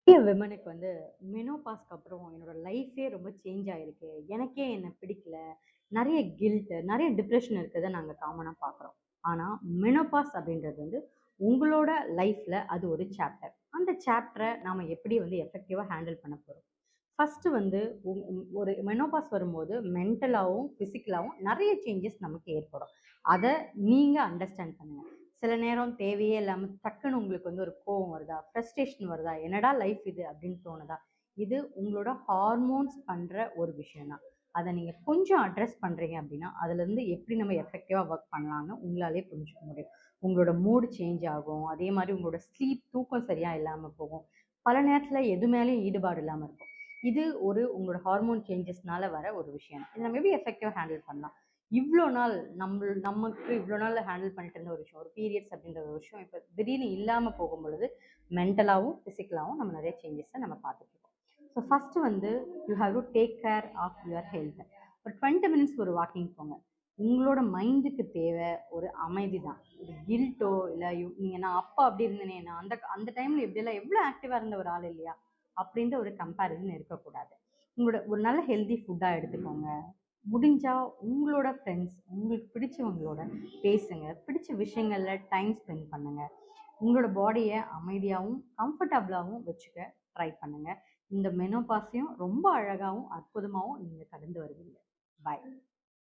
நிறைய விமனுக்கு வந்து மெனோபாஸ்க்கு அப்புறம் என்னோட லைஃபே ரொம்ப சேஞ்ச் ஆயிருக்கு. எனக்கே என்ன பிடிக்கல. நெறைய கில்ட், நெறைய டிப்ரஷன் இருக்கிறத நாங்க காமனா பார்க்குறோம். ஆனா, மெனோபாஸ் அப்படின்றது வந்து உங்களோட லைஃப்ல அது ஒரு சாப்டர். அந்த சாப்டர நாம எப்படி வந்து எஃபெக்டிவா ஹேண்டில் பண்ண போறோம்? ஃபர்ஸ்ட்டு வந்து ஒரு மெனோபாஸ் வரும்போது மென்டலாவும், பிசிக்கலாவும் நெறைய சேஞ்சஸ் நமக்கு ஏற்படும். அத நீங்க அண்டர்ஸ்டாண்ட் பண்ணுங்க. சில நேரம் தேவையே இல்லாம டக்குன்னு உங்களுக்கு வந்து ஒரு கோவம் வருதா? ஃப்ரஸ்ட்ரேஷன் வருதா? என்னடா லைஃப் இது அப்படின்னு தோணுதா? இது உங்களோட ஹார்மோன்ஸ் பண்ற ஒரு விஷயம் தான். அத நீங்க கொஞ்சம் அட்ரஸ் பண்றீங்க அப்படின்னா, அதுலருந்து எப்படி நம்ம எஃபெக்டிவா ஒர்க் பண்ணலான்னு உங்களாலயே புரிஞ்சுக்க முடியும். உங்களோட மூட் சேஞ்ச் ஆகும். அதே மாரி உங்களோட தூக்கம் சரியா இல்லாம போகும். பல நேரத்துல எது மேலயும் ஈடுபாடு இல்லாம இருக்கும். இது உங்களோட ஹார்மோன் சேஞ்சஸ்னால வர ஒரு விஷயம். இத நம்ம எப்படி எஃபெக்டிவா ஹேண்டில் பண்ணலாம்? இவ்ளோ நாள் நமக்கு இவ்ளோ நாள் ஹேண்டில் பண்ணிட்டு இருந்த ஒரு விஷயம். ஒரு பீரியட்ஸ் அப்படின்ற ஒரு விஷயம் இப்ப திடீர்னு இல்லாம போகும்பொழுது, மென்டலாவும், பிசிக்கலாவும் நம்ம நெறைய சேஞ்சஸ நம்ம பார்த்துட்டு இருக்கோம். ஸோ ஃபர்ஸ்ட்டு வந்து you have to take care of your health. ஒரு 20 மினிட்ஸ் ஒரு வாக்கிங் போங்க. உங்களோட மைண்டுக்கு தேவை ஒரு அமைதி தான். ஒரு கில்ட்டோ இல்ல நீங்க நான் அப்ப அப்படி இருந்தேனே, நான் அந்த அந்த டைம்ல எப்படியெல்லாம் எவ்வளோ ஆக்டிவா இருந்த ஒரு ஆள் இல்லையா? அப்படின்ற ஒரு கம்பேரிசன் இருக்கக்கூடாது. உங்களோட ஒரு நல்ல ஹெல்தி ஃபுட்டா எடுத்துக்கோங்க. முடிஞ்சா உங்களோட ஃப்ரெண்ட்ஸ், உங்களுக்கு பிடிச்சவங்களோட பேசுங்க. பிடிச்ச விஷயங்கள்ல டைம் ஸ்பெண்ட் பண்ணுங்க. உங்களோட பாடிய அமைதியாவும், கம்ஃபர்டபுளாவும் வச்சுக்க ட்ரை பண்ணுங்க. இந்த மெனோபாஸையும் ரொம்ப அழகாவும், அற்புதமாவும் நீங்க கடந்து வருவீங்க. பாய்.